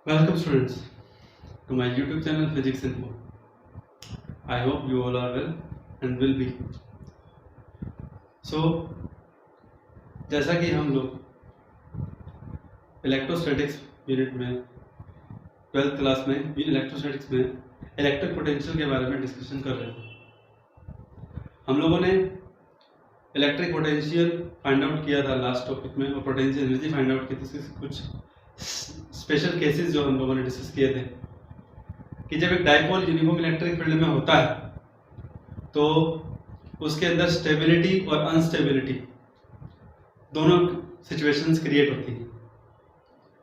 Welcome students to my YouTube channel Physics Info. I hope you all are well and will be. So, जैसा कि हम लोग electrostatics unit में 12th class में electrostatics में electric potential के बारे में डिस्कशन कर रहे हैं। हम लोगों ने इलेक्ट्रिक पोटेंशियल फाइंड आउट किया था लास्ट टॉपिक में और पोटेंशियल एनर्जी फाइंड आउट की थी। कुछ स्पेशल केसेस जो हम लोगों ने डिस्कस किए थे कि जब एक डाइपोल यूनिफॉर्म इलेक्ट्रिक फील्ड में होता है तो उसके अंदर स्टेबिलिटी और अनस्टेबिलिटी दोनों सिचुएशंस क्रिएट होती हैं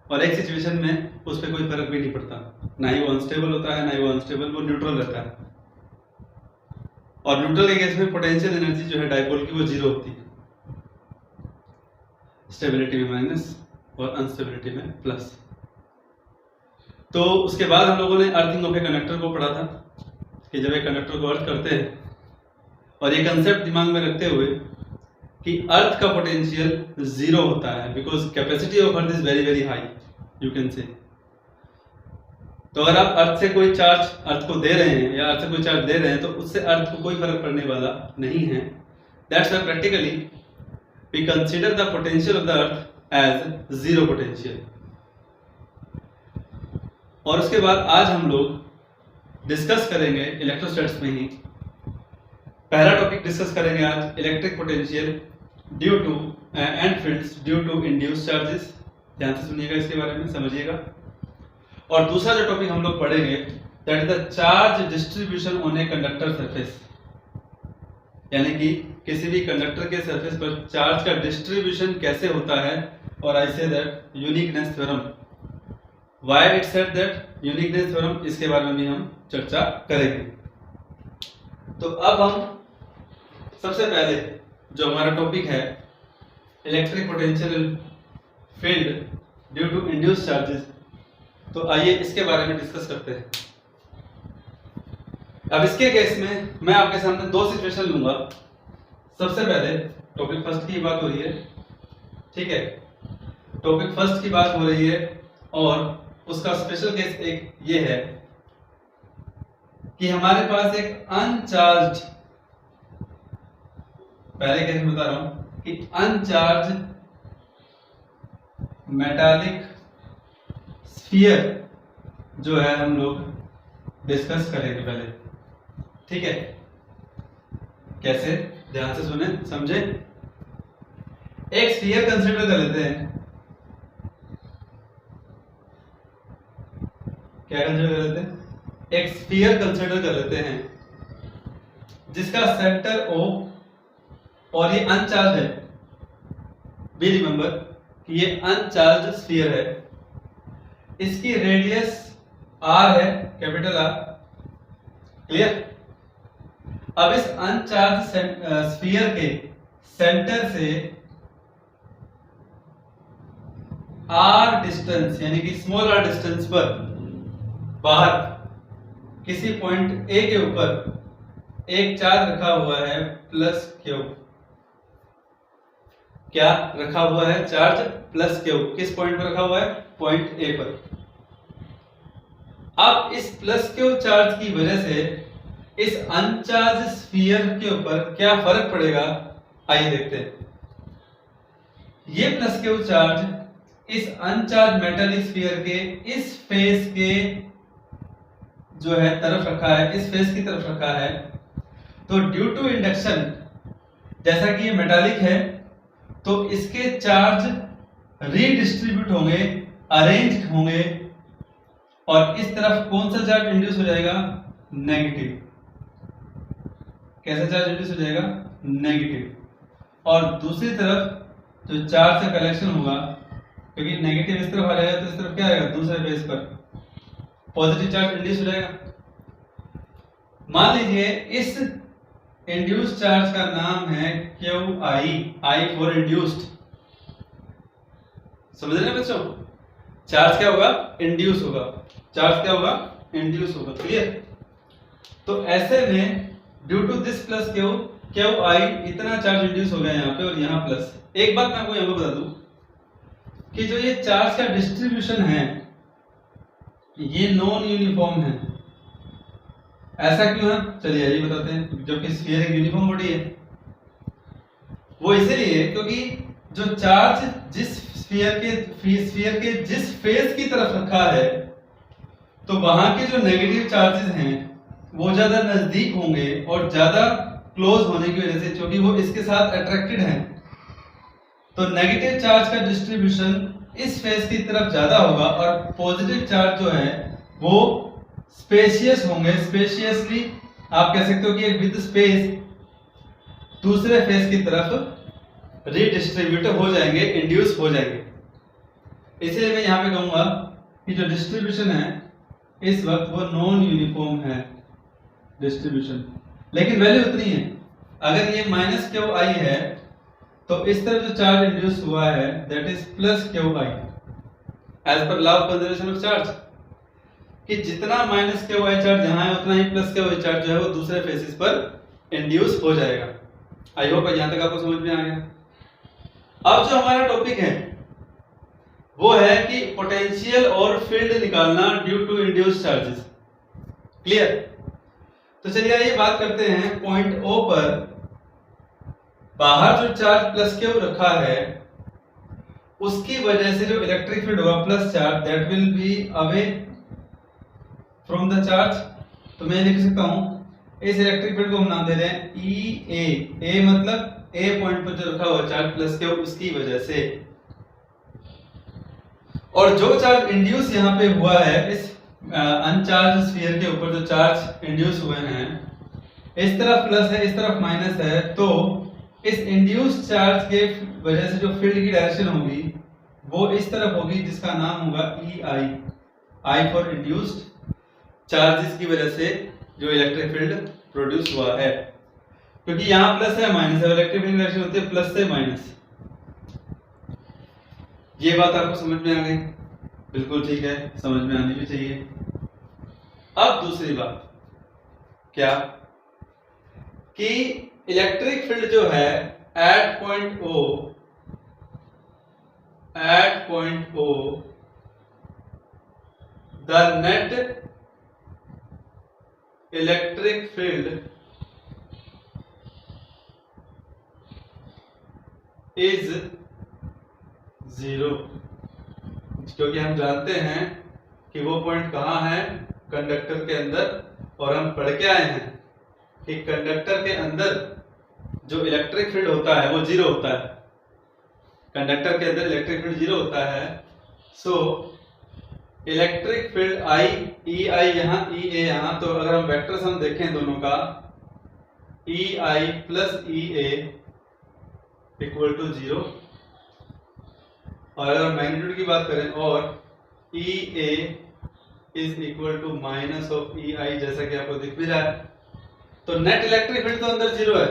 और एक सिचुएशन में उस पर कोई फर्क भी नहीं पड़ता, ना ही वो अनस्टेबल होता है ना ही वो अनस्टेबल, वो न्यूट्रल रहता है। और न्यूट्रल के केस में पोटेंशियल एनर्जी जो है डाइपोल की वो जीरो होती है, स्टेबिलिटी में माइनस और अनस्टेबिलिटी में प्लस। तो उसके बाद हम लोगों ने अर्थिंग ऑफ ए कंडक्टर को पढ़ा था कि जब एक कंडक्टर को अर्थ करते हैं और ये कंसेप्ट दिमाग में रखते हुए कि अर्थ का पोटेंशियल जीरो होता है because capacity of earth is very very high, you can से। तो अगर आप अर्थ से कोई चार्ज अर्थ को दे रहे हैं या अर्थ से कोई चार्ज दे रहे हैं तो उससे अर्थ को कोई फर्क पड़ने वाला नहीं है। That's why practically we consider the potential of the earth as zero potential. और उसके बाद आज हम लोग डिस्कस करेंगे इलेक्ट्रोस्टैटिक्स में ही पहला टॉपिक डिस्कस करेंगे आज, electric potential due to and fields due to induced charges. ध्यान से सुनिएगा, इसके बारे में समझिएगा। और दूसरा जो टॉपिक हम लोग पढ़ेंगे that is the charge distribution on a conductor surface, यानी कि किसी भी कंडक्टर के सरफेस पर चार्ज का डिस्ट्रीब्यूशन कैसे होता है। और I say that uniqueness theorem, why it said that uniqueness theorem, इसके बारे में भी हम चर्चा करेंगे। तो अब हम सबसे पहले जो हमारा टॉपिक है electric potential field due to induced charges, तो आइए इसके बारे में डिस्कस करते हैं। अब इसके केस में मैं आपके सामने दो सिचुएशन लूंगा। सबसे पहले टॉपिक फर्स्ट की बात हो रही है, ठीक है, टॉपिक फर्स्ट की बात हो रही है और उसका स्पेशल केस एक ये है कि हमारे पास एक अनचार्ज, पहले केस में बता रहा हूं कि अनचार्ज मेटालिक स्फीयर जो है हम लोग डिस्कस करेंगे पहले, ठीक है। कैसे, ध्यान से सुने समझे। एक स्फीयर कंसीडर कर लेते हैं, क्या कंसीडर कर लेते हैं, एक स्फीयर कंसीडर कर लेते हैं जिसका सेंटर O और ये अनचार्ज है। बी रिमेंबर कि ये अनचार्ज स्फीयर है, इसकी रेडियस R है, कैपिटल R, क्लियर। अब इस अनचार्ज स्फीयर के सेंटर से R डिस्टेंस यानी कि स्मॉल r डिस्टेंस पर बाहर किसी पॉइंट A के ऊपर एक चार्ज रखा हुआ है प्लस Q। क्या रखा हुआ है? Charge plus Q। किस पॉइंट पर रखा हुआ है? पॉइंट A पर। अब इस प्लस Q चार्ज की वजह से इस अनचार्ज स्फीयर के ऊपर क्या फर्क पड़ेगा, आइए देखते हैं। ये प्लस Q चार्ज इस अनचार्ज मेटालिक स्फीयर के इस फेस के जो है तरफ रखा है, इस फेस की तरफ रखा है। तो ड्यू टू इंडक्शन, जैसा कि ये मेटालिक है तो इसके चार्ज रीडिस्ट्रीब्यूट होंगे, अरेंज होंगे और इस तरफ कौन सा चार्ज इंड्यूस हो जाएगा? नेगेटिव। कैसा चार्ज इंड्यूस हो जाएगा? नेगेटिव। और दूसरी तरफ जो चार्ज का कलेक्शन होगा, क्योंकि नेगेटिव इस तरफ आ जाएगा तो इस तरफ क्या आएगा? दूसरे फेस पर पॉजिटिव चार्ज इंड्यूस हो जाएगा। मान लीजिए इस इंड्यूस्ड चार्ज का नाम है QI, I फॉर इंड्यूस्ड। समझ रहे हैं बच्चों? चार्ज क्या होगा? इंड्यूस होगा। चार्ज क्या होगा? इंड्यूस होगा, क्लियर। तो ऐसे में due to this plus QI इतना चार्ज इंड्यूस हो गया यहाँ पे और यहाँ प्लस। एक बात मैं आपको यहाँ पे बता दूं कि जो ये चार्ज का डिस्ट्रीब्यूशन है ये नॉन यूनिफॉर्म है। ऐसा क्यों है, चलिए यही बताते हैं। जबकि स्फीयर एक यूनिफॉर्म बॉडी है, वो इसीलिए क्योंकि जो चार्ज जिस स्फीयर के जिस फेस की तरफ रखा है, तो वहां के जो नेगेटिव चार्जेस हैं वो ज्यादा नजदीक होंगे और ज्यादा क्लोज होने की वजह से, क्योंकि वो इसके साथ अट्रैक्टेड हैं, तो नेगेटिव चार्ज का डिस्ट्रीब्यूशन इस फेस की तरफ ज्यादा होगा और पॉजिटिव चार्ज जो है वो स्पेशियस होंगे। स्पेशियसली आप कह सकते हो कि विद स्पेस दूसरे फेस की तरफ रीडिस्ट्रीब्यूट हो जाएंगे, इंड्यूस हो जाएंगे। इसलिए मैं यहां पे कहूंगा कि जो डिस्ट्रीब्यूशन है इस वक्त वो नॉन यूनिफॉर्म है डिस्ट्रीब्यूशन, लेकिन वैल्यू उतनी है। अगर ये माइनस क्यू आई है तो इस तरफ जो चार्ज इंड्यूस हुआ है that is plus Q I, as per law of conservation of charge, कि जितना माइनस क्यू आई चार्ज यहां है उतना ही प्लस क्यू आई चार्ज जो है वो दूसरे फेसेस पर इंड्यूस हो जाएगा। आई होप यहां तक आपको समझ में आ गया। अब जो हमारा टॉपिक है वो है कि पोटेंशियल और फील्ड निकालना due to induced charges. Clear? तो चलिए ये बात करते हैं पॉइंट ओ पर बाहर जो चार्ज प्लस क्यू रखा है उसकी वजह से जो इलेक्ट्रिक फील्ड होगा plus charge that will be away from the charge. तो मैं लिख सकता हूं इस इलेक्ट्रिक फील्ड को हम नाम दे रहे हैं ई ए मतलब ए पॉइंट पर जो रखा हुआ चार्ज प्लस क्यू उसकी वजह से। और जो चार्ज इंड्यूस यहां पे हुआ है इस अनचार्ज स्फीयर के ऊपर, जो चार्ज इंड्यूस हुए हैं, इस तरफ प्लस है इस तरफ माइनस है, तो इस इंड्यूस चार्ज के वजह से जो फील्ड की डायरेक्शन होगी वो इस तरफ होगी, जिसका नाम होगा ई आई, आई फॉर इंड्यूस्ड चार्जेस की वजह से जो इलेक्ट्रिक फील्ड प्रोड्यूस हुआ है। क्योंकि यहां प्लस है माइनस है, इलेक्ट्रिक फील्ड डायरेक्शन होती है प्लस से माइनस। ये बात आपको समझ में आ गई? बिल्कुल ठीक है, समझ में आनी भी चाहिए। अब दूसरी बात क्या कि इलेक्ट्रिक फील्ड जो है at point O the net electric field is 0, क्योंकि हम जानते हैं कि वो पॉइंट कहां है, कंडक्टर के अंदर, और हम पढ़ के आए हैं कि कंडक्टर के अंदर जो इलेक्ट्रिक फील्ड होता है वो 0 होता है। कंडक्टर के अंदर इलेक्ट्रिक फील्ड 0 होता है। सो इलेक्ट्रिक फील्ड आई, ई आई यहाँ, ई ए यहाँ, तो अगर हम वेक्टर सम देखें दोनों का, E I plus E A equal to 0, और अगर मैग्नीट्यूड की बात करें और E A is equal to minus of E I, जैसा कि आपको दिख भी रहा है, तो नेट इलेक्ट्रिक फील्ड तो अंदर 0 है,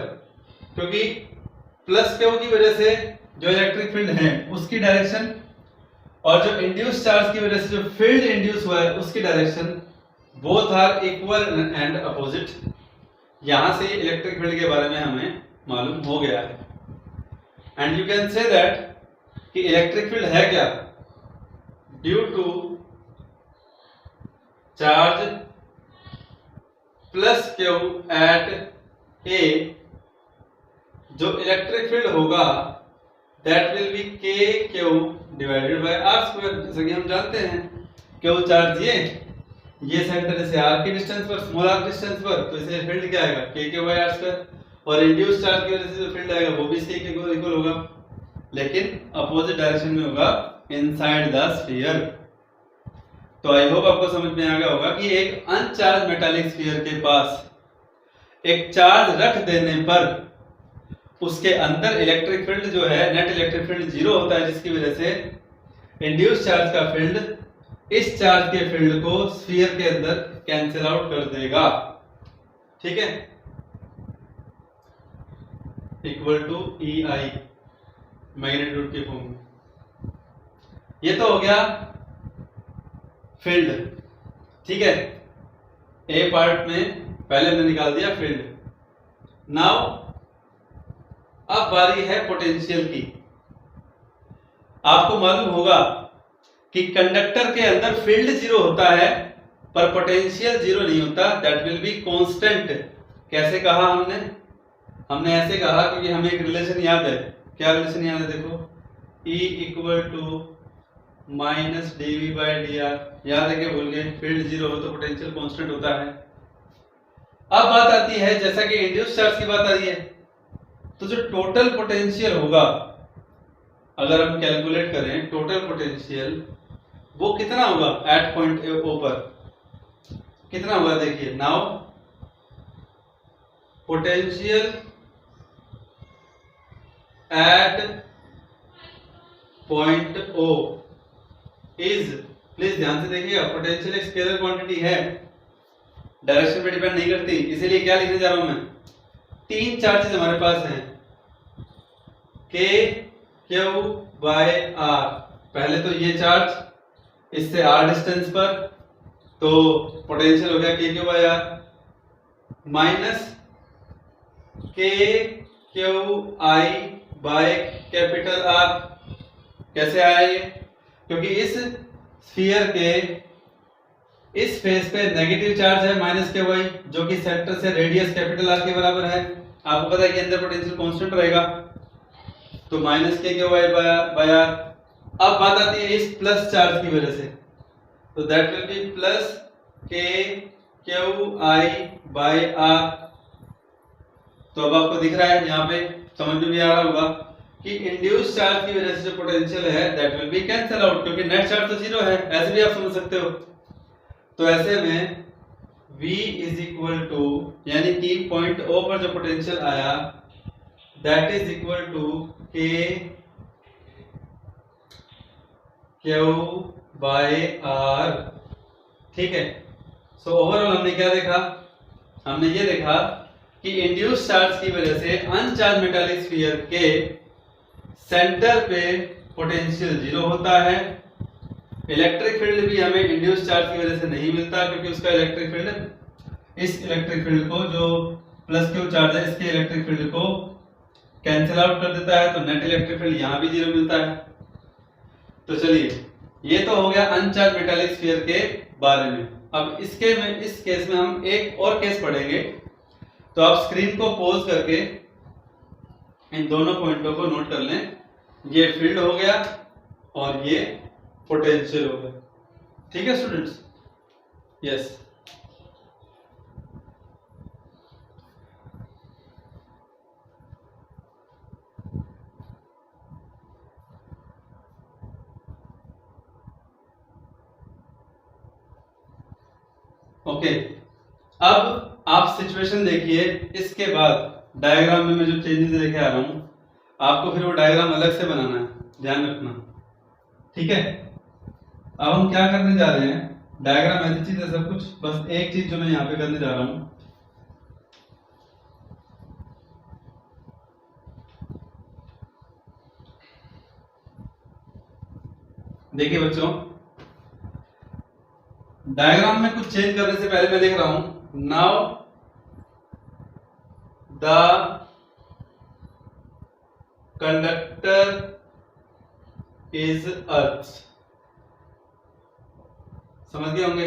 क्योंकि प्लस क्यू की वजह से जो इलेक्ट्रिक फील्ड है उसकी डायरेक्शन और जो इंड्यूस चार्ज की वजह से जो फील्ड इंड्यूस हुआ है उसकी direction both are equal and opposite. यहां से इलेक्ट्रिक फील्ड के बारे में हमें मालूम हो गया है। And you can say that कि इलेक्ट्रिक फील्ड है क्या, due to charge plus Q at A, जो इलेक्ट्रिक फील्ड होगा that will be K Q divided by R square. जैसा कि हम जानते हैं क्यू चार्ज ये सेंटर से आर की डिस्टेंस पर, स्मॉल आर डिस्टेंस पर, तो इसलिए फील्ड क्या आएगा K Q by R square, और इंड्यूस चार्ज की वजह से जो फील्ड आएगा वो भी इसके इक्वल होगा, लेकिन अपोजिट डायरेक्शन में होगा इनसाइड द स्फीयर। तो आई होप आपको समझ में आ गया होगा कि एक अनचार्ज मेटालिक स्फीयर के पास एक चार्ज रख देने पर उसके अंदर इलेक्ट्रिक फील्ड जो है, नेट इलेक्ट्रिक फील्ड 0 होता है, जिसकी वजह से इंड्यूस चार्ज का फील्ड इस चार्ज के फील्ड को स्फीयर के अंदर कैंसिल आउट कर देगा। ठीक है, equal to E I magnitude के फॉर्म में। ये तो हो गया फील्ड। ठीक है, ए पार्ट में पहले हमने निकाल दिया फील्ड। नाउ अब बारी है पोटेंशियल की। आपको मालूम होगा कि कंडक्टर के अंदर फील्ड जीरो होता है पर पोटेंशियल जीरो नहीं होता, दैट विल बी कांस्टेंट। कैसे कहा हमने ऐसे कहा क्योंकि हमें एक रिलेशन याद है। क्या रिलेशन याद है? देखो, E equal to minus dv by dr। याद है कि भूल गए? फील्ड जीरो हो तो पोटेंशियल कांस्टेंट होता है। अब बात आती है, जैसा कि इंड्यूस चार्ज की बात आ रही है, तो जो टोटल पोटेंशियल होगा, अगर हम कैलकुलेट करें टोटल पोटेंशियल, वो कितना होगा एट पॉइंट ओ पर? कितना होगा? देखिए, now potential at point O is, please ध्यान से देखिएगा, पोटेंशियल एक स्केलर क्वांटिटी है, डायरेक्शन पे डिपेंड नहीं करती। इसीलिए क्या लिखने जा रहा हूं मैं, तीन चार्जेस हमारे पास हैं, के क्यू बाय आर। पहले तो ये चार्ज इससे आर डिस्टेंस पर, तो पोटेंशियल हो गया K Q by R minus K Q I by capital R. कैसे आया ये? क्योंकि इस स्फीयर के इस फेस पे नेगेटिव चार्ज है माइनस के वाई, जो कि सेंटर से रेडियस कैपिटल आर के बराबर है। आपको पता है कि अंदर पोटेंशियल कांस्टेंट रहेगा, तो माइनस के वाई बाय आर। अब बात आती है इस प्लस चार्ज की वजह से, तो that will be plus K Q I by are. तो अब आपको दिख रहा है यहाँ पे, समझ में भी आ रहा होगा कि इंड्यूस चार्ज की वजह से जो पोटेंशियल है that will be cancel out, क्योंकि नेट चार्ज तो जीरो है। ऐसे भी आप समझ सकते हो। तो ऐसे में V इज इक्वल टू, यानी कि पॉइंट O पर जो पोटेंशियल आया that is equal to K Q by are. ठीक है। सो ओवरऑल हमने क्या देखा? हमने ये देखा कि इंड्यूस चार्ज की वजह से अनचार्ज मेटालिक स्फीयर के सेंटर पे पोटेंशियल जीरो होता है। इलेक्ट्रिक फील्ड भी हमें इंड्यूस चार्ज की वजह से नहीं मिलता, क्योंकि उसका इलेक्ट्रिक फील्ड इस इलेक्ट्रिक फील्ड को, जो प्लस क्यू चार्ज है, इसके इलेक्ट्रिक फील्ड को कैंसिल आउट कर देता है, तो नेट इलेक्ट्रिक फील्ड यहां भी जीरो मिलता है। तो चलिए, ये तो हो गया अनचार्ज मेटालिक स्फीयर के बारे में। अब इस केस में हम एक और केस पढ़ेंगे, तो आप स्क्रीन को पॉज करके इन दोनों पॉइंटों को नोट कर लें। ये फील्ड हो गया और ये पोटेंशियल हो गया। ठीक है स्टूडेंट्स? यस। ओके, अब आप सिचुएशन देखिए। इसके बाद डायग्राम में मैं जो चेंजेस लेके आ रहा हूं, आपको फिर वो डायग्राम अलग से बनाना है, ध्यान रखना। ठीक है। अब हम क्या करने जा रहे हैं, डायग्राम ऐसी चीज है सब कुछ, बस एक चीज जो मैं यहाँ पे करने जा रहा हूं, देखिए बच्चों, डायग्राम में कुछ चेंज करने से पहले मैं लिख रहा हूं, now the conductor is earth. समझ गए होंगे?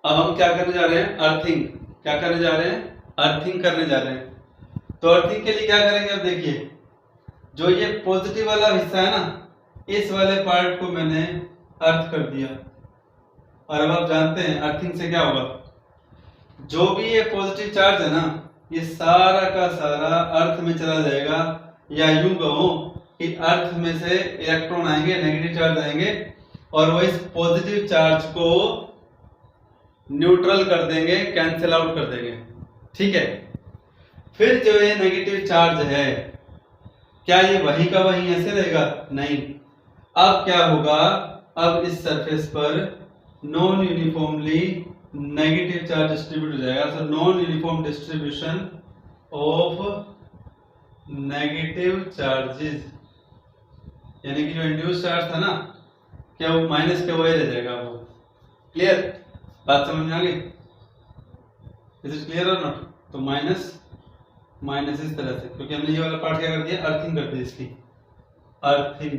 अब हम क्या करने जा रहे हैं? अर्थिंग। क्या करने जा रहे हैं? अर्थिंग करने जा रहे हैं। तो अर्थिंग के लिए क्या करेंगे? अब देखिए, जो ये पॉजिटिव वाला हिस्सा है ना, इस वाले पार्ट को मैंने अर्थ कर दिया। और अब आप जानते हैं अर्थिंग से क्या होगा, जो भी ये पॉजिटिव चार्ज है ना, ये सारा का सारा अर्थ में चला जाएगा, या यूं कहो कि अर्थ में से इलेक्ट्रॉन आएंगे, नेगेटिव चार्ज आएंगे, और वो इस पॉजिटिव चार्ज को न्यूट्रल कर देंगे, कैंसिल आउट कर देंगे। ठीक है। फिर जो ये नेगेटिव चार्ज है, क्या ये वही का वही ऐसे रहेगा? नहीं। अब क्या होगा? अब इस सरफेस पर non uniformly negative charge distribute हो जाएगा। So non uniform distribution of negative charges, यानी कि जो इंड्यूस चार्ज था ना, क्या वो माइनस के वही रह जाएगा। वो क्लियर? बात समझ में आ गई? इज इट क्लियर और नॉट? तो माइनस माइनस इस तरह से, क्योंकि हमने ये वाला पार्ट क्या कर दिया? अर्थिंग कर दी इसकी, अर्थिंग।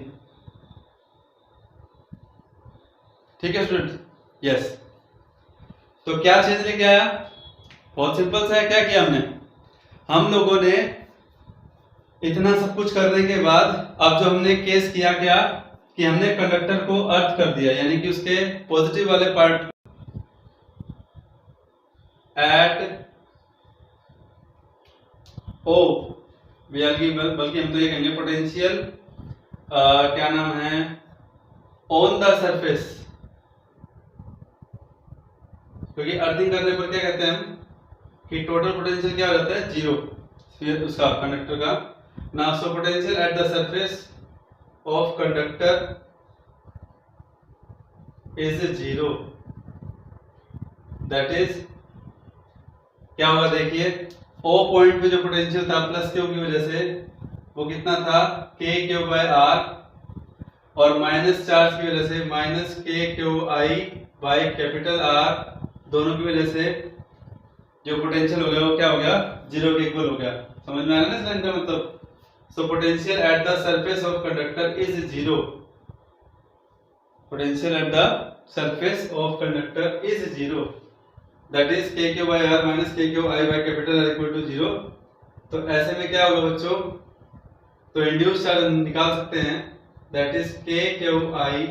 ठीक है स्टूडेंट्स, यस। तो क्या चेंज लेके आया, बहुत सिंपल सा है। क्या किया हमने, हम लोगों ने इतना सब कुछ करने के बाद अब जो हमने केस किया क्या कि हमने कंडक्टर को अर्थ कर दिया, यानी कि उसके पॉजिटिव वाले पार्ट एट ओ बल्कि हम तो ये कहेंगे पोटेंशियल क्या नाम है, ऑन द सरफेस, क्योंकि अर्थिंग करने पर क्या कहते हैं हम कि टोटल पोटेंशियल क्या हो जाता है, जीरो, फिर उसका कंडक्टर का। Now so potential at the surface of conductor is zero, that is क्या होगा, देखिए ओ पॉइंट पे जो पोटेंशियल था प्लस क्यू की वजह से वो कितना था, के क्यू बाय आर, और माइनस चार्ज की वजह से minus K Q I by capital R, दोनों की वजह से जो पोटेंशियल हो गया वो क्या हो गया, जीरो के इक्वल हो गया। समझ में आ रहा है ना इसका मतलब। So potential at the surface of conductor is zero, potential at the surface of conductor is zero, that is K Q by R minus K Q I by capital R equal to zero. तो ऐसे में क्या होगा बच्चों, तो induce charge निकाल सकते हैं, that is K Q I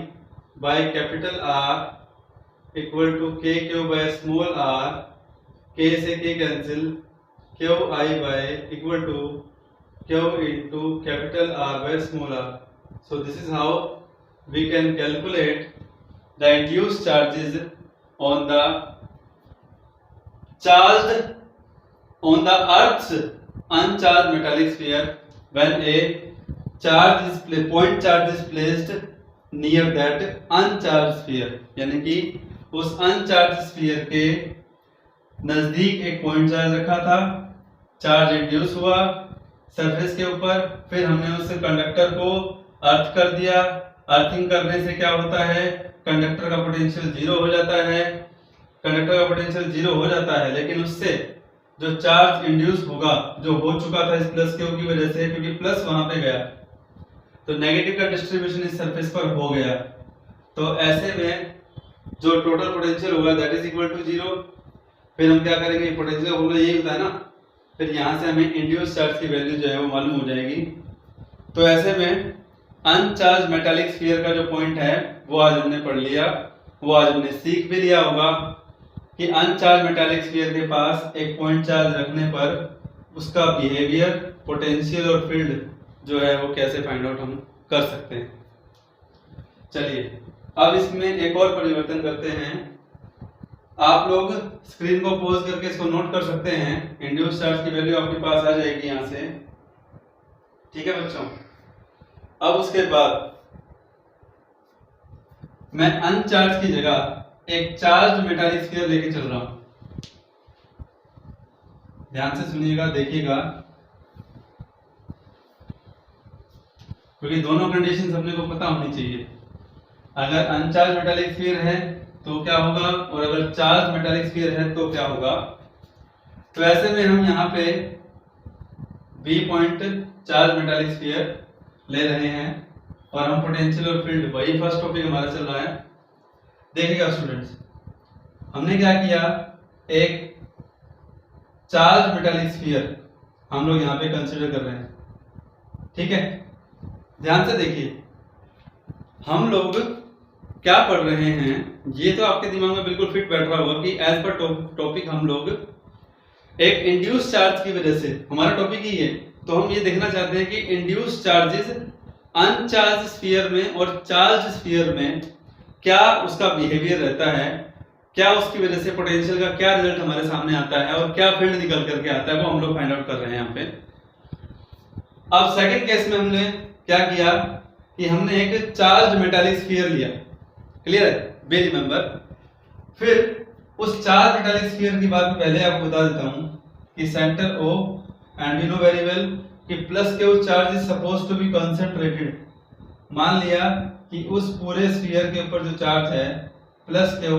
by capital R equal to K Q by small R, K से K cancel, Q I by equal to Q into capital R by small R. So this is how we can calculate the induced charges on the charged on the Earth's uncharged metallic sphere when a point charge is placed near that uncharged sphere, यानी कि उस uncharged sphere के नजदीक एक point charge रखा था, charge induce हुआ surface के ऊपर, फिर हमने उस कंडक्टर को अर्थ कर दिया। अर्थिंग करने से क्या होता है, कंडक्टर का पोटेंशियल जीरो हो जाता है, कंडक्टर का पोटेंशियल जीरो हो जाता है, लेकिन उससे जो चार्ज इंड्यूस होगा, जो हो चुका था इस प्लस क्यू की वजह से, क्योंकि प्लस वहां पे गया तो नेगेटिव का डिस्ट्रीब्यूशन इस सरफेस पर हो गया। तो ऐसे में जो टोटल पोटेंशियल होगा that is equal to zero. फिर हम क्या करेंगे, पोटेंशियल का फॉर्मूला यही होता है ना, फिर यहाँ से हमें इंड्यूस चार्ज की वैल्यू जो है वो मालूम हो जाएगी। तो ऐसे में अनचार्ज मेटालिक स्फीयर का जो पॉइंट है वो आज हमने पढ़ लिया, वो आज हमने सीख भी लिया होगा कि अनचार्ज मेटालिक स्फीयर के पास एक पॉइंट चार्ज रखने पर उसका बिहेवियर, पोटेंशियल और फील्ड जो है वो कैसे फाइंड आउट हम कर सकते हैं। चलिए अब इसमें एक और परिवर्तन करते हैं। आप लोग स्क्रीन को पॉज करके इसको नोट कर सकते हैं, इंड्यूस चार्ज की वैल्यू आपके पास आ जाएगी यहां से, ठीक है बच्चों। अब उसके बाद मैं अनचार्ज की जगह एक चार्ज मेटालिक स्फीयर लेके चल रहा हूं। ध्यान से सुनिएगा, देखिएगा, क्योंकि दोनों कंडीशंस अपने को पता होनी चाहिए। अगर अनचार्ज मेटालिक स्फीयर है तो क्या होगा, और अगर चार्ज मेटालिक स्फीयर है तो क्या होगा। तो ऐसे में हम यहाँ पे B point charge metallic sphere ले रहे हैं और हम पोटेंशियल और फील्ड, वही फर्स्ट टॉपिक हमारा चल रहा है। देखिएगा स्टूडेंट्स, हमने क्या किया, एक चार्ज मेटालिक स्फीयर हम लोग यहाँ पे कंसीडर कर रहे हैं, ठीक है। ध्यान से देखिए, हम लोग क्या पढ़ रहे हैं, ये तो आपके दिमाग में बिल्कुल फिट बैठ रहा होगा कि एज पर टॉपिक हम लोग एक इंड्यूस चार्ज की वजह से, हमारा टॉपिक ही है, तो हम ये देखना चाहते हैं कि इंड्यूस चार्जेस अनचार्ज स्फीयर में और चार्ज स्फीयर में क्या उसका बिहेवियर रहता है, क्या उसकी वजह से पोटेंशियल का क्या रिजल्ट हमारे सामने आता है और क्या फील्ड निकल करके आता है, वो हम लोग फाइंड आउट कर रहे हैं यहाँ पे। अब सेकंड केस में हमने क्या किया कि हमने एक चार्ज मेटालिक स्फीयर लिया, क्लियर है, बी रिमेंबर। फिर उस चार्ज मेटालिक स्फीयर की बात पहले आपको बता देता हूं कि centre O and we know very well कि plus Q charge is supposed to be concentrated. मान लिया कि उस पूरे स्फीयर के ऊपर जो चार्ज है plus Q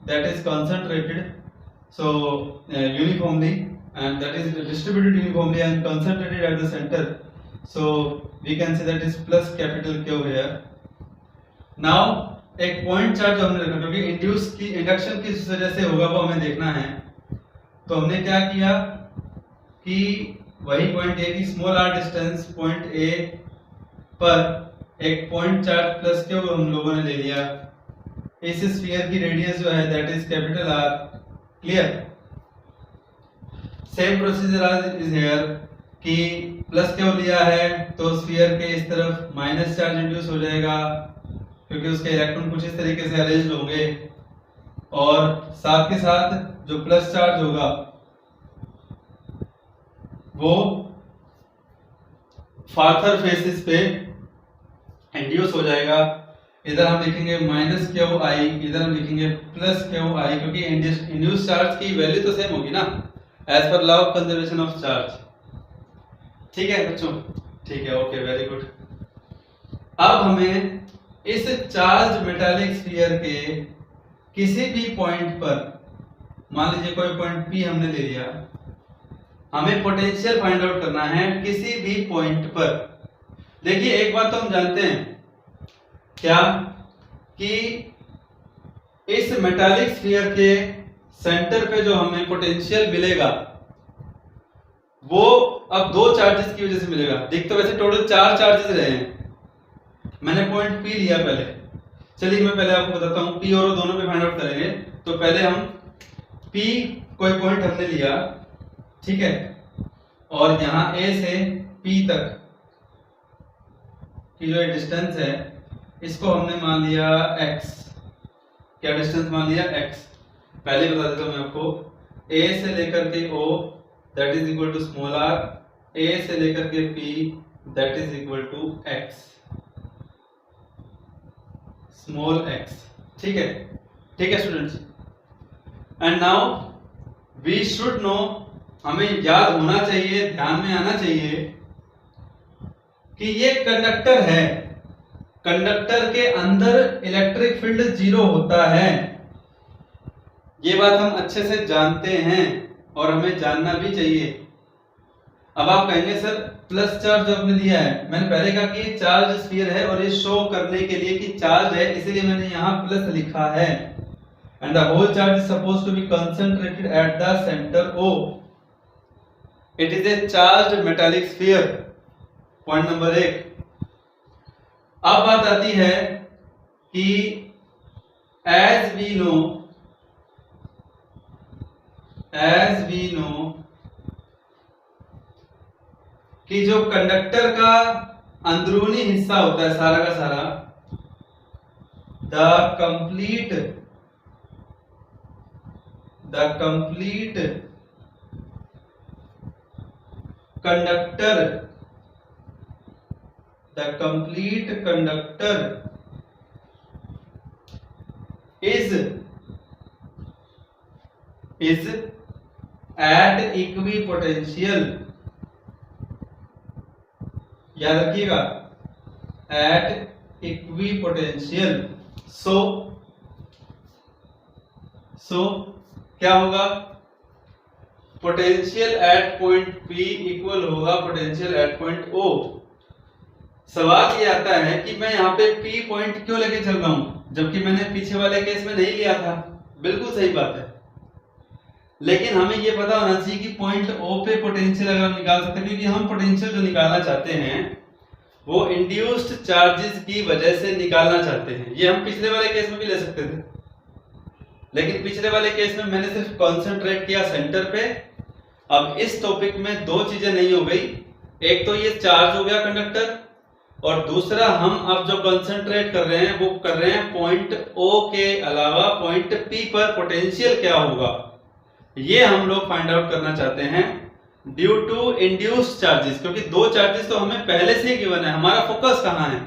that is concentrated so uniformly and that is distributed uniformly and concentrated at the centre, so we can say that is plus capital Q here. Now एक पॉइंट चार्ज जो हमने रखा, क्योंकि induction किस वजह से होगा वो हमें देखना है, तो हमने क्या किया कि वही पॉइंट ए की small R distance point A पर एक पॉइंट चार्ज प्लस क्यू हम लोगों ने ले लिया। इस स्फीयर की रेडियस जो है that is capital R. Clear? Same procedure is here कि प्लस क्यू लिया है तो स्फीयर के इस तरफ माइनस चार्ज इंड्यूस हो जाएगा, क्योंकि उसके इलेक्ट्रॉन कुछ इस तरीके से अरेंज होंगे, और साथ के साथ जो प्लस चार्ज होगा वो फार्थर फेसेस पे इंड्यूस हो जाएगा। इधर हम लिखेंगे माइनस क्यू आई, इधर हम लिखेंगे प्लस क्यू आई, क्योंकि इंड्यूस चार्ज की वैल्यू तो सेम होगी ना, as per law of conservation of charge. ठीक है बच्चों? ठीक है, ओके, वेरी गुड। अब हमें इस चार्ज मेटालिक स्फीयर के किसी भी पॉइंट पर, मान लीजिए कोई पॉइंट पी हमने ले लिया, हमें पोटेंशियल फाइंड आउट करना है किसी भी पॉइंट पर। देखिए एक बात तो हम जानते हैं क्या, कि इस मेटालिक स्फीयर के सेंटर पे जो हमें पोटेंशियल मिलेगा वो अब दो चार्जेस की वजह से मिलेगा। देख तो वैसे टोटल 4 चार्जेस रहे हैं, मैंने पॉइंट पी लिया पहले। चलिए मैं पहले आपको बताता हूं, पी और दोनों पे फाइंड आउट करेंगे। तो पहले हम पी कोई पॉइंट हमने लिया, ठीक है, और यहां ए से पी तक की जो डिस्टेंस है इसको हमने मान लिया x। क्या डिस्टेंस मान लिया? x। पहले बता देता हूं मैं आपको, a से लेकर के o that is equal to small r, a से लेकर के p that is equal to x, small x। ठीक है? ठीक है students? And now we should know, हमें याद होना चाहिए, ध्यान में आना चाहिए कि ये कंडक्टर है, कंडक्टर के अंदर इलेक्ट्रिक फील्ड 0 होता है। ये बात हम अच्छे से जानते हैं और हमें जानना भी चाहिए। अब आप कहेंगे सर प्लस चार्ज जो आपने लिया है, मैंने पहले कहा कि चार्ज स्फीयर है और ये शो करने के लिए कि चार्ज है, इसलिए मैंने यहां प्लस लिखा है। And the whole charge is supposed to be concentrated at the centre O। It is a charged metallic sphere, point number 1। अब बात आती है कि एज वी नो कि जो कंडक्टर का अंदरूनी हिस्सा होता है सारा का सारा, the complete conductor is at equipotential। याद रखिएगा, at equipotential। सो क्या होगा? Potential at point P equal होगा पोटेंशियल एट पॉइंट O। सवाल ये आता है कि मैं यहाँ पे P पॉइंट क्यों लेके चल रहा हूं, जबकि मैंने पीछे वाले केस में नहीं लिया था। बिल्कुल सही बात है, लेकिन हमें ये पता होना चाहिए कि पॉइंट O पे पोटेंशियल अगर हम निकाल सकते हैं, क्योंकि हम पोटेंशियल जो निकालना चाहते हैं वो इंड्यूस्ड चार्जेस की वजह से निकालना चाहते हैं। ये हम पिछले वाले केस में भी ले सकते थे, लेकिन पिछले वाले केस में मैंने सिर्फ कॉन्सेंट्रेट किया सेंटर पे। अब इस टॉपिक में दो चीजें नहीं हो गई, एक तो ये चार्ज हो गया कंडक्टर, और दूसरा हम अब जो कंसंट्रेट कर रहे हैं वो कर रहे हैं पॉइंट O के अलावा पॉइंट P पर पोटेंशियल क्या होगा, ये हम लोग फाइंड आउट करना चाहते हैं ड्यू टू इंड्यूस्ड चार्जेस। क्योंकि दो चार्जेस तो हमें पहले से ही गिवन है। हमारा फोकस कहां है?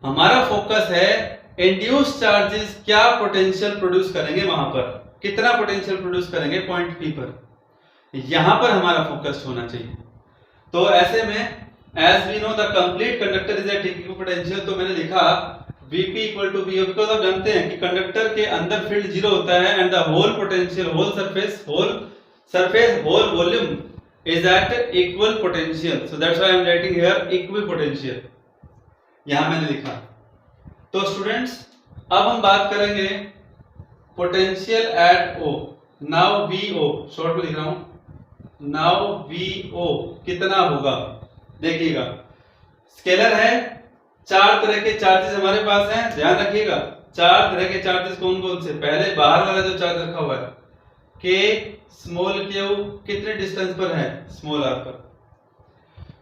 हमारा फोकस है इंड्यूस्ड चार्जेस क्या पोटेंशियल प्रोड्यूस करेंगे, वहां पर कितना पोटेंशियल प्रोड्यूस करेंगे पॉइंट P पर, यहां पर हमारा फोकस होना चाहिए। तो ऐसे में as we know the complete conductor is at equipotential, तो मैंने लिखा Vp equal to Vo, because आप जानते हैं कि कंडक्टर के अंदर फील्ड 0 होता है and the whole potential, whole surface, whole volume is at equal potential, so that's why I am writing here equipotential, यहां मैंने लिखा। तो स्टूडेंट्स अब हम बात करेंगे potential at O. Now VO short में लिख रहा हूं, नाउ वीओ कितना होगा। देखिएगा स्केलर है, चार तरह के चार्जेस हमारे पास हैं, ध्यान रखिएगा। चार तरह के चार्जेस कौन कौन से, पहले बाहर वाला जो चार्ज रखा हुआ है के स्मॉल क्यू कितने डिस्टेंस पर है, स्मॉल आर पर।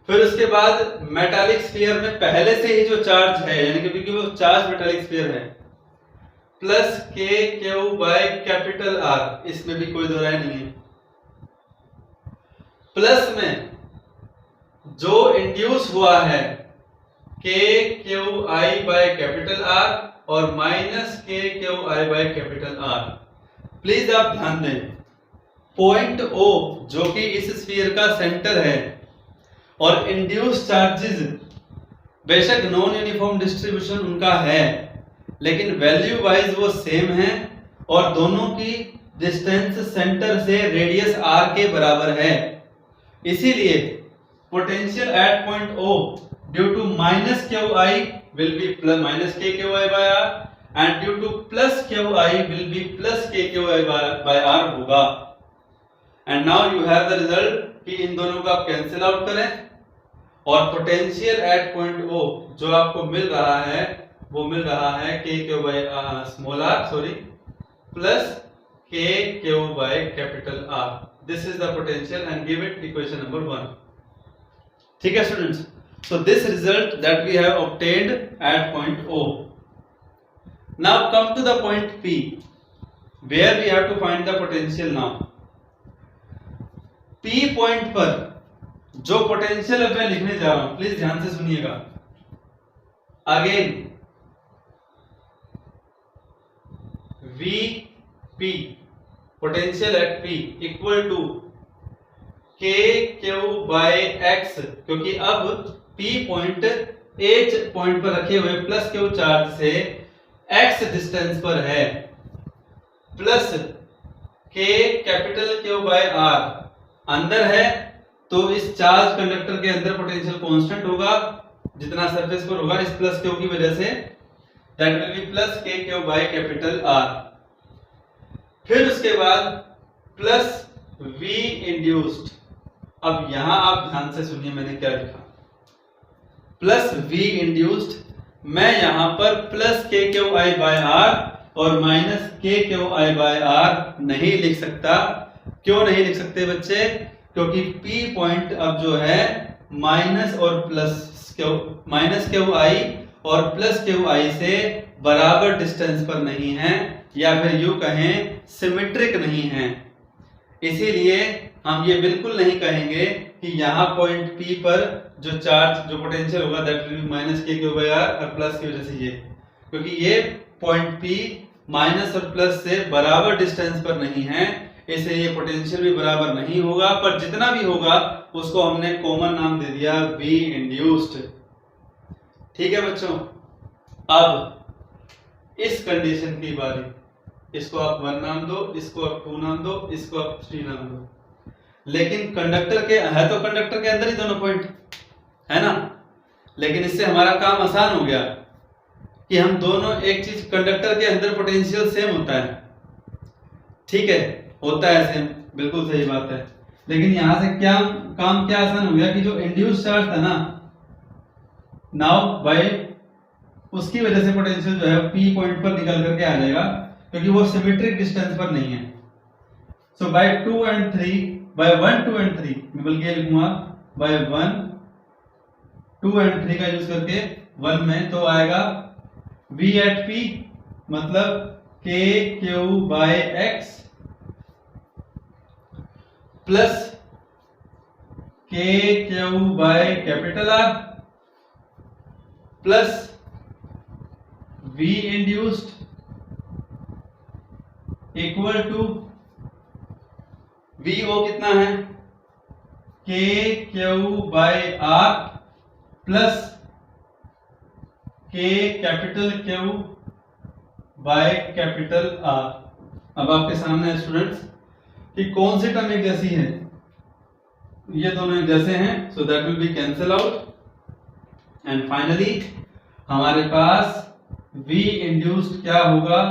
फिर उसके बाद मेटालिक स्फीयर में पहले से ही जो चार्ज है, यानी कि वो चार्ज मेटालिक स्फीयर है, plus K Q by capital are, इसमें भी कोई दो राय नहीं है। प्लस में जो इंड्यूस हुआ है K Q I by capital R और minus K Q I by capital R. Please आप ध्यान दें, पॉइंट ओ जो कि इस स्फीयर का सेंटर है और इंड्यूस चार्जेस बेशक नॉन यूनिफॉर्म डिस्ट्रीब्यूशन उनका है, लेकिन वैल्यू वाइज वो सेम है और दोनों की डिस्टेंस सेंटर से रेडियस आर के बराबर है। इसीलिए potential at point O due to minus Q I will be plus minus K Q I by R and due to plus Q I will be plus K Q I by R होगा। And now you have the result कि इन दोनों को आप cancel out करें और potential at point ओ जो आपको मिल रहा है वो मिल रहा है K Q by small R sorry plus K Q by capital R. This is the potential and give it equation number 1। ठीक है students, so this result that we have obtained at point O. Now come to the point P where we have to find the potential now. P point पर जो potential अब मैं लिखने जा रहा हूं, प्लीज ध्यान से सुनिएगा। Again VP potential at P equal to K Q by X, क्योंकि अब P पॉइंट H पॉइंट पर रखे हुए प्लस क्यू चार्ज से x डिस्टेंस पर है, plus K capital Q by R अंदर है, तो इस चार्ज कंडक्टर के अंदर पोटेंशियल कांस्टेंट होगा जितना सरफेस पर होगा इस प्लस क्यू की वजह से, that will be plus K Q by capital are. फिर उसके बाद प्लस V इंड्यूस्ड। अब यहां आप ध्यान से सुनिए मैंने क्या लिखा, प्लस V इंड्यूस्ड। मैं यहां पर plus K Q I by R और minus K Q I by are नहीं लिख सकता। क्यों नहीं लिख सकते बच्चे? क्योंकि P पॉइंट अब जो है माइनस क्यू आई और प्लस क्यू आई से बराबर डिस्टेंस पर नहीं है, या फिर यूं कहें सिमेट्रिक नहीं है। इसीलिए हम ये बिल्कुल नहीं कहेंगे कि यहाँ पॉइंट P पर जो चार्ज जो पोटेंशियल होगा that will B minus K Q by R और प्लस की वजह से ये, क्योंकि ये पॉइंट P माइनस और प्लस से बराबर डिस्टेंस पर नहीं है, इसलिए ये पोटेंशियल भी बराबर नहीं होगा। पर जितना भी होगा उसको हमने कॉमन नाम दे दिया V इंड्यूस्ड। ठीक है बच्चों, अब इस कंडीशन की बारी, इसको आप 1 नाम दो, इसको आप 2 नाम दो, इसको आप 3 नाम दो, लेकिन कंडक्टर के है तो कंडक्टर के अंदर ही दोनों पॉइंट है ना। लेकिन इससे हमारा काम आसान हो गया कि हम दोनों एक चीज, कंडक्टर के अंदर पोटेंशियल सेम होता है, ठीक है, होता है सेम, बिल्कुल सही बात है। लेकिन यहां से क्या काम क्या आसान हो गया कि जो इंड्यूस चार्ज था ना, नाउ बाय उसकी वजह से पोटेंशियल जो है P पॉइंट पर निकल करके आ जाएगा, क्योंकि वो सिमेट्रिक डिस्टेंस पर नहीं है। सो बाय 2 and 3, बाय 1 2 and 3 मैं बल्कि लिखूंगा बाय 1 2 and 3 का यूज करके 1 में, तो आएगा V at P मतलब K Q by X plus K Q by capital R plus V induced equal to VO कितना है K Q by R plus K capital Q by capital R। अब आपके सामने है स्टूडेंट्स कि कौन सी term एक जैसी है, ये दोनों एक जैसे हैं, so that will be cancel out and finally हमारे पास V इंड्यूस्ड क्या होगा,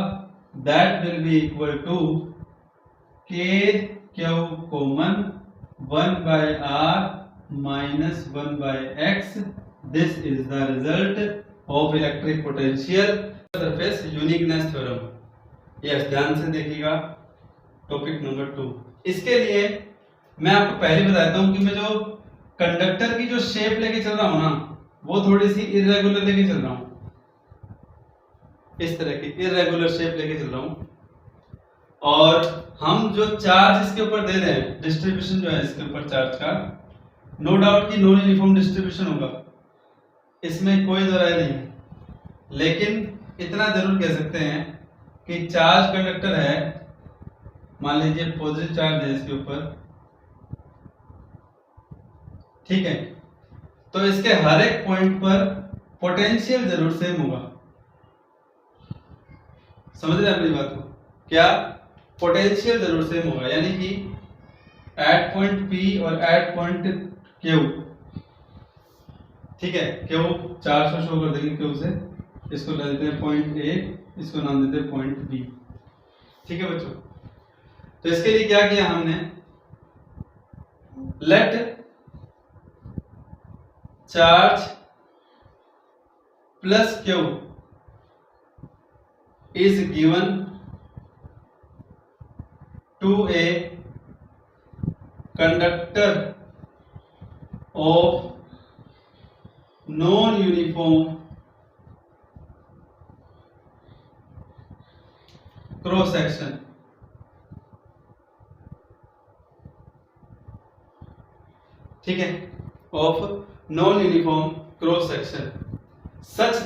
that will be equal to K Q common 1 by R minus 1 by X. This is the result of electric potential surface uniqueness theorem. Yes, ध्यान से देखिएगा topic number 2। इसके लिए मैं आपको पहले बताता हूं कि मैं जो कंडक्टर की जो शेप लेके चल रहा हूं ना, वो थोड़ी सी इरेगुलर लेके चल रहा हूं, इस तरह की इरेगुलर शेप लेके चल रहा हूं। और हम जो चार्ज इसके ऊपर दे रहे हैं, डिस्ट्रीब्यूशन जो है इसके ऊपर चार्ज का, नो डाउट कि नॉन यूनिफॉर्म डिस्ट्रीब्यूशन होगा, इसमें कोई दो राय नहीं। लेकिन इतना जरूर कह सकते हैं कि चार्ज कंडक्टर है, मान लीजिए पॉजिटिव चार्ज है इसके ऊपर, ठीक है, तो इसके हर एक पॉइंट पर पोटेंशियल जरूर सेम होगा। समझ रहे हैं अपनी बात को? क्या पोटेंशियल जरूर सेम होगा, यानी कि एट पॉइंट P और एट पॉइंट Q, ठीक है, Q 400 शो कर देंगे Q से, इसको ले देते हैं पॉइंट A, इसको नाम देते हैं पॉइंट B, ठीक है बच्चों। तो इसके लिए क्या किया हमने, let charge plus Q is given to a conductor of non-uniform cross section, ठीक है, of non-uniform cross section such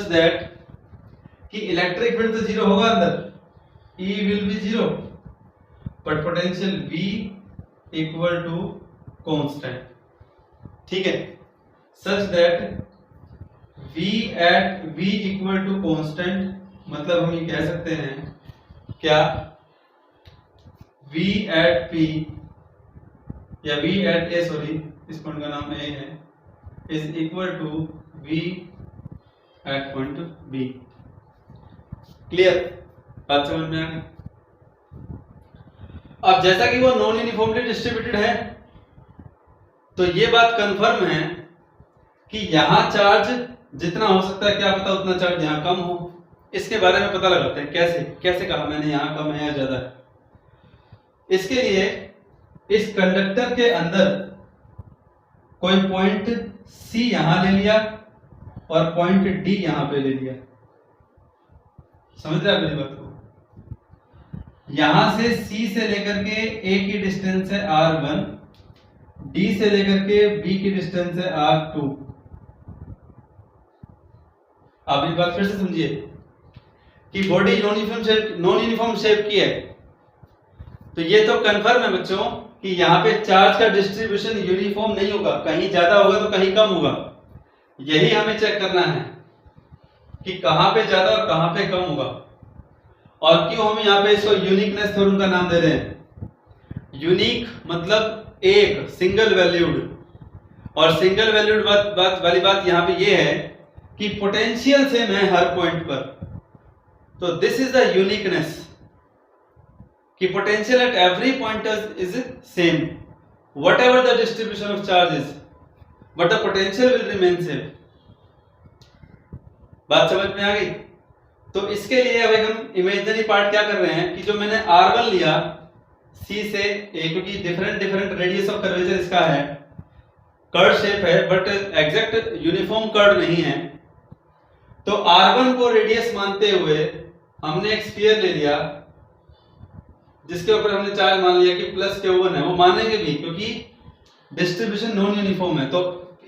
that कि इलेक्ट्रिक फील्ड तो जीरो होगा अंदर, E will be zero, but potential V equal to constant, ठीक है, such that V equal to constant, मतलब हम ये कह सकते हैं क्या, V एट P या V एट A, सॉरी इस पॉइंट का नाम A है, is equal to V at point B। Clear, बात समझ में आ गई? अब जैसा कि वो नॉन यूनिफॉर्मली डिस्ट्रीब्यूटेड है, तो ये बात कंफर्म है कि यहां चार्ज जितना हो सकता है, क्या पता उतना चार्ज यहां कम हो। इसके बारे में पता लगाते हैं, कैसे कहा मैंने यहां कम है या ज्यादा है। इसके लिए इस कंडक्टर के अंदर कोई पॉइंट C यहां ले लिया और पॉइंट D यहां पे ले लिया, समझ रहे हैं मेरी बात को? यहां से C से लेकर के A की डिस्टेंस है R1, D से लेकर के B की डिस्टेंस है R2। आप इस बात फिर से समझिए कि बॉडी नॉन यूनिफॉर्म शेप की है, तो ये तो कंफर्म है बच्चों कि यहाँ पे चार्ज का डिस्ट्रीब्यूशन यूनिफॉर्म नहीं होगा, कहीं ज्यादा होगा तो कहीं कम होगा। यही हमें चेक करना है कि कहां पे ज्यादा और कहां पे कम होगा। और क्यों हम यहाँ पे इसको यूनिकनेस थ्योरम का नाम दे रहे हैं? यूनिक मतलब एक, सिंगल वैल्यूड, और सिंगल वैल्यूड वाली बात यहाँ पे ये है कि पोटेंशियल सेम है हर पॉइंट पर, तो दिस इज द यूनिकनेस कि potential at every point is same whatever the distribution of charges, but the potential will remain same. बात समझ में आ गई? तो इसके लिए अब हम इमेजिनरी पार्ट क्या कर रहे हैं कि जो मैंने R1 लिया C से A, क्योंकि डिफरेंट रेडियस ऑफ कर्वेचर इसका है, कर्व शेप है बट एग्जैक्ट यूनिफॉर्म कर्व नहीं है, तो R1 को रेडियस मानते हुए हमने एक स्फीयर ले लिया जिसके ऊपर हमने चार्ज मान लिया कि प्लस Q1 है। वो मानेंगे भी क्योंकि डिस्ट्रीब्यूशन नॉन यूनिफॉर्म है, तो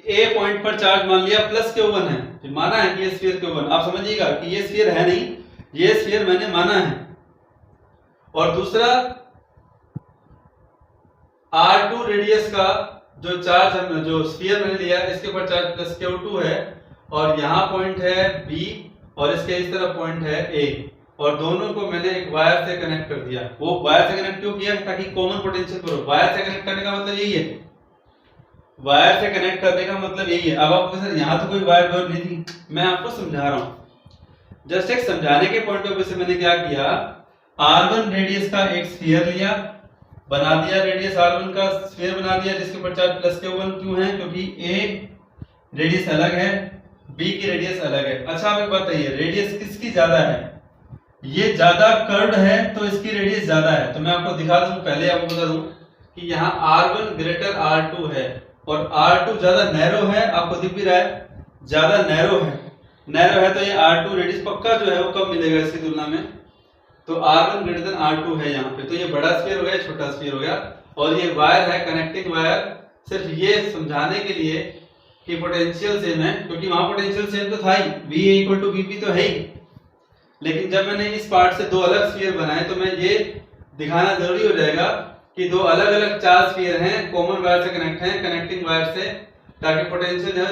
A पॉइंट पर चार्ज मान लिया प्लस Q1 है, तो माना है कि ये स्फीयर Q1। आप समझिएगा कि ये स्फीयर है नहीं, ये स्फीयर मैंने माना है। और दूसरा R2 रेडियस का जो चार्ज हमने, जो स्फीयर मैंने लिया, इसके ऊपर चार्ज प्लस Q2 है, और यहाँ पॉइंट है B और इसके इस तरफ पॉइंट है A, और दोनों को मैंने एक वायर से कनेक्ट कर दिया। वो वायर से कनेक्ट क्यों किया? ताकि कॉमन पोटेंशियल पर हो। वायर से कनेक्ट करने का मतलब यही है, वायर से कनेक्ट करने का मतलब यही है। अब आपको सर यहाँ तो कोई वायर नहीं थी, मैं आपको समझा रहा हूँ, जस्ट एक समझाने के पॉइंट ऑफ व्यू से मैंने क्या किया, R1 रेडियस का एक स्फीयर लिया, बना दिया रेडियस R1 का स्फीयर बना दिया, जिसके ऊपर चार्ज प्लस Q1 क्यों है, क्योंकि A रेडियस अलग है, B की रेडियस अलग है। अच्छा आप एक बात बताइए, रेडियस किसकी ज्यादा है, ये ज्यादा कर्व्ड है तो इसकी रेडियस ज्यादा है। तो मैं आपको दिखा दूं, पहले आपको बता दूं कि यहाँ R1 ग्रेटर R2 है और R2 ज्यादा नैरो है, आपको दिख भी रहा है ज्यादा नैरो है, नैरो है तो ये R2 रेडियस पक्का जो है वो कम मिलेगा इसकी तुलना में। तो R1 ग्रेटर देन R2 है यहाँ पे, तो ये बड़ा स्फीयर हो गया, छोटा स्फीयर हो गया। और ये वायर है कनेक्टिंग वायर, सिर्फ ये समझाने के लिए कि पोटेंशियल सेम है, क्योंकि वहां पोटेंशियल सेम तो था ही, VA इक्वल टू VB तो है ही, लेकिन जब मैंने इस पार्ट से दो अलग स्फीयर बनाए तो मैं ये दिखाना जरूरी हो जाएगा कि दो अलग अलग चार स्फीयर हैं, कॉमन वायर से कनेक्ट हैं, कनेक्टिंग वायर से, ताकि पोटेंशियल है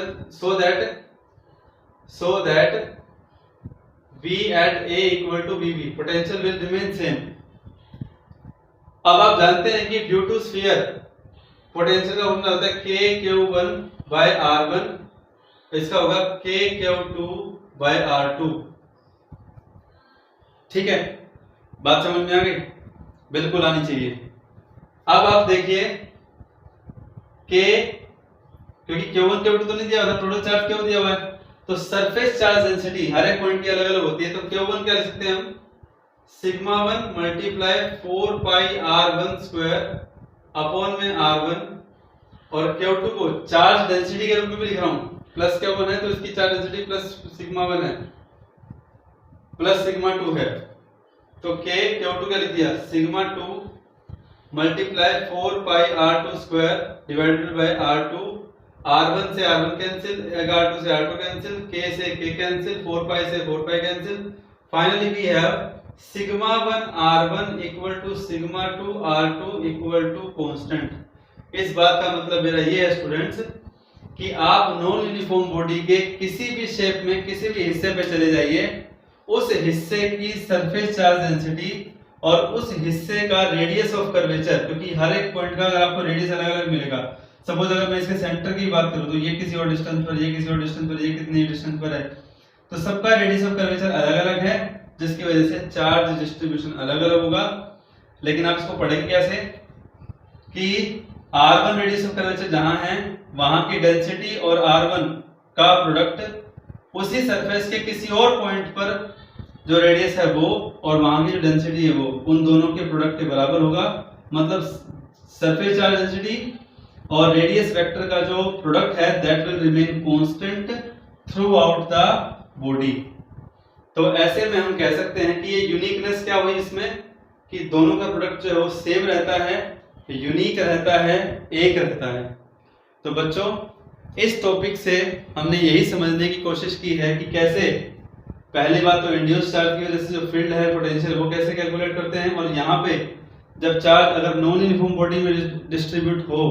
so that V at A equal to VB, potential will remain same। अब आप जानते हैं कि ड्यू टू स्फीयर पोटेंशियल का फॉर्मूला होता है KQ1 by R1, इसका होगा KQ2 by R2। ठीक है, बात समझ में आ गई, बिल्कुल आनी चाहिए। अब आप देखिए K, क्योंकि Q1 Q2 तो नहीं दिया हुआ, टोटल चार्ज क्यों दिया हुआ है, तो सरफेस चार्ज डेंसिटी हर एक पॉइंट की अलग अलग होती है। तो Q1 क्या लिख सकते हैं हम, सिग्मा 1 मल्टीप्लाई 4 पाई R1 स्क्वायर अपॉन में R1, और Q2 को चार्ज डेंसिटी के रूप में भी लिख रहा हूँ, प्लस Q1 है तो इसकी चार्ज डेंसिटी प्लस सिग्मा 1 है प्लस सिग्मा 2 है, तो Q2 क्या लिख दिया, sigma 2 multiply 4 pi R2 square divided by R2, R1 से R1 कैंसिल, R2 से R2 कैंसिल, K से K कैंसिल, 4 पाई से 4 pi cancel, finally we have sigma 1 R1 equal to sigma 2 R2 equal to constant. इस बात का मतलब मेरा ये है स्टूडेंट्स कि आप नॉन यूनिफॉर्म बॉडी के किसी भी शेप में किसी भी हिस्से पे चले जाइए, उस हिस्से की सरफेस चार्ज डेंसिटी और उस हिस्से का रेडियस ऑफ कर्वेचर, क्योंकि हर एक पॉइंट का अगर आपको रेडियस अलग अलग मिलेगा, सपोज अगर मैं इसके सेंटर की बात करूं तो ये किसी और डिस्टेंस पर, ये किसी और डिस्टेंस पर, ये कितनी डिस्टेंस पर है, तो सबका रेडियस ऑफ कर्वेचर अलग अलग है, जिसकी वजह से चार्ज डिस्ट्रीब्यूशन अलग अलग होगा। लेकिन आप इसको पढ़ेंगे कैसे कि R1 रेडियस ऑफ कर्वेचर जहां है वहां की डेंसिटी और R1 का प्रोडक्ट उसी सरफेस के किसी और पॉइंट पर जो रेडियस है वो और वहां की जो डेंसिटी है वो, उन दोनों के प्रोडक्ट के बराबर होगा। मतलब सरफेस चार्ज डेंसिटी और रेडियस वेक्टर का जो प्रोडक्ट है that will remain constant through out the body. तो ऐसे में हम कह सकते हैं कि ये यूनिकनेस क्या हुई इसमें कि दोनों का प्रोडक्ट जो है वो सेम रहता है, यूनिक रहता है, एक रहता है। तो बच्चों इस टॉपिक से हमने यही समझने की कोशिश की है कि कैसे, पहली बात तो इंड्यूस्ड चार्ज की वजह से जो फील्ड है पोटेंशियल वो कैसे कैलकुलेट करते हैं, और यहाँ पे जब चार्ज अगर नॉन यूनिफॉर्म बॉडी में डिस्ट्रीब्यूट हो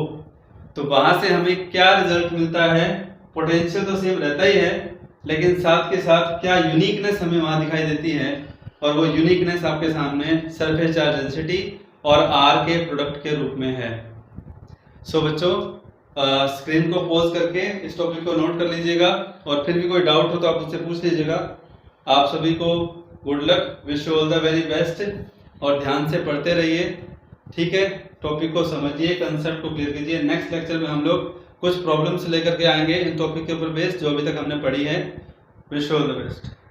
तो वहां से हमें क्या रिजल्ट मिलता है। पोटेंशियल तो सेम रहता ही है, लेकिन साथ के साथ क्या यूनिकनेस हमें वहां दिखाई देती है, और वो यूनिकनेस आपके सामने सरफेस चार्ज डेंसिटी और आर के प्रोडक्ट के रूप में है। सो बच्चों स्क्रीन को पॉज करके इस टॉपिक को नोट कर लीजिएगा, और फिर भी कोई डाउट हो तो आप मुझसे पूछ लीजिएगा। आप सभी को good luck, wish you all the very best, और ध्यान से पढ़ते रहिए, ठीक है। टॉपिक को समझिए, कंसेप्ट को क्लियर कीजिए। नेक्स्ट लेक्चर में हम लोग कुछ प्रॉब्लम्स लेकर के आएंगे इन टॉपिक के ऊपर बेस्ड जो अभी तक हमने पढ़ी है। Wish you all the best.